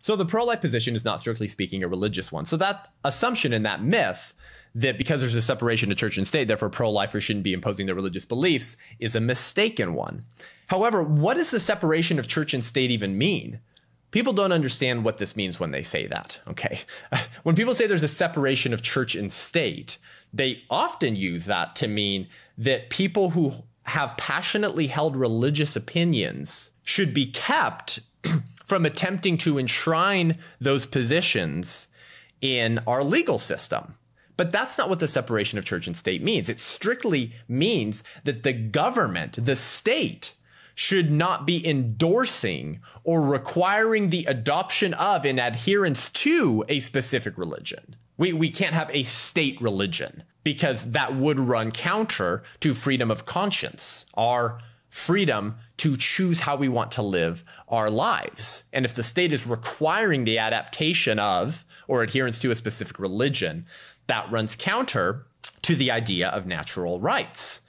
So the pro-life position is not strictly speaking a religious one. So that assumption and that myth that because there's a separation of church and state, therefore pro-lifers shouldn't be imposing their religious beliefs is a mistaken one. However, what does the separation of church and state even mean? People don't understand what this means when they say that, okay? When people say there's a separation of church and state, they often use that to mean that people who have passionately held religious opinions should be kept from attempting to enshrine those positions in our legal system. But that's not what the separation of church and state means. It strictly means that the government, the state, should not be endorsing or requiring the adoption of and adherence to a specific religion. We can't have a state religion because that would run counter to freedom of conscience, our freedom to choose how we want to live our lives. And if the state is requiring the adaptation of or adherence to a specific religion, that runs counter to the idea of natural rights.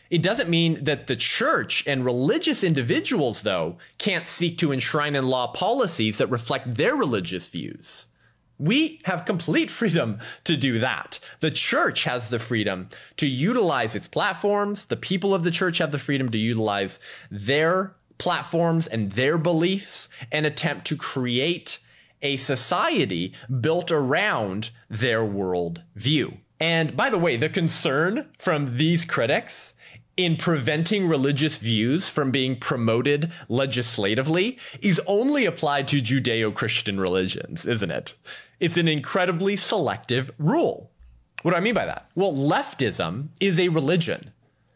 It doesn't mean that the church and religious individuals, though, can't seek to enshrine in law policies that reflect their religious views. We have complete freedom to do that. The church has the freedom to utilize its platforms. The people of the church have the freedom to utilize their platforms and their beliefs and attempt to create a society built around their world view. And by the way, the concern from these critics in preventing religious views from being promoted legislatively is only applied to Judeo-Christian religions, isn't it? It's an incredibly selective rule. What do I mean by that? Well, leftism is a religion.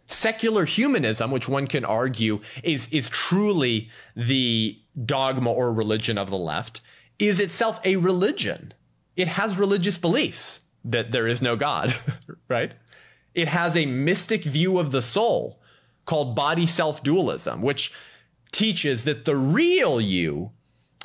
Secular humanism, which one can argue is truly the dogma or religion of the left, is itself a religion. It has religious beliefs that there is no God, right? It has a mystic view of the soul called body self-dualism, which teaches that the real you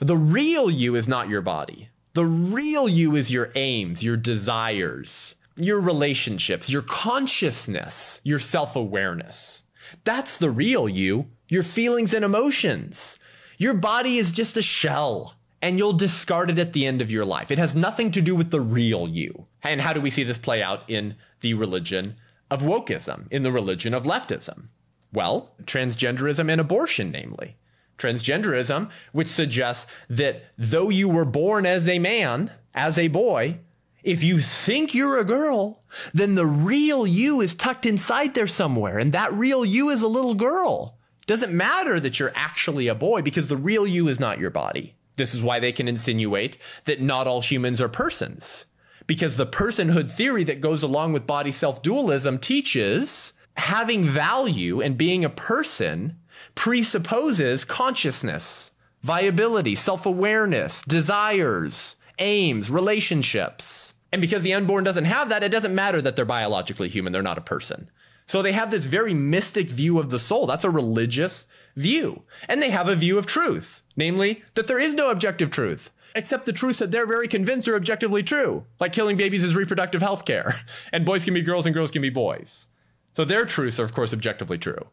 is not your body. The real you is your aims, your desires, your relationships, your consciousness, your self-awareness. That's the real you, your feelings and emotions. Your body is just a shell, and you'll discard it at the end of your life. It has nothing to do with the real you. And how do we see this play out in the religion of wokeism, in the religion of leftism? Well, transgenderism and abortion, namely. Transgenderism, which suggests that though you were born as a man, as a boy, if you think you're a girl, then the real you is tucked inside there somewhere, and that real you is a little girl. Doesn't matter that you're actually a boy because the real you is not your body. This is why they can insinuate that not all humans are persons, because the personhood theory that goes along with body self-dualism teaches having value and being a person presupposes consciousness, viability, self-awareness, desires, aims, relationships. And because the unborn doesn't have that, it doesn't matter that they're biologically human. They're not a person. So they have this very mystic view of the soul. That's a religious view. And they have a view of truth, namely that there is no objective truth, except the truths that they're very convinced are objectively true, like killing babies is reproductive health care, and boys can be girls and girls can be boys. So their truths are, of course, objectively true.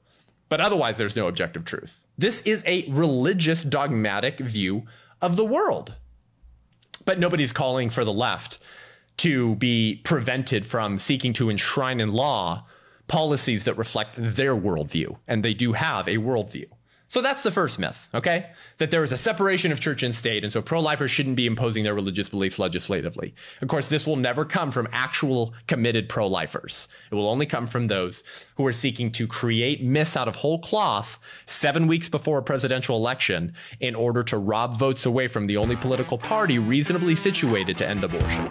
But otherwise, there's no objective truth. This is a religious, dogmatic view of the world. But nobody's calling for the left to be prevented from seeking to enshrine in law policies that reflect their worldview. And they do have a worldview. So that's the first myth, okay? That there is a separation of church and state, and so pro-lifers shouldn't be imposing their religious beliefs legislatively. Of course, this will never come from actual committed pro-lifers. It will only come from those who are seeking to create myths out of whole cloth 7 weeks before a presidential election in order to rob votes away from the only political party reasonably situated to end abortion.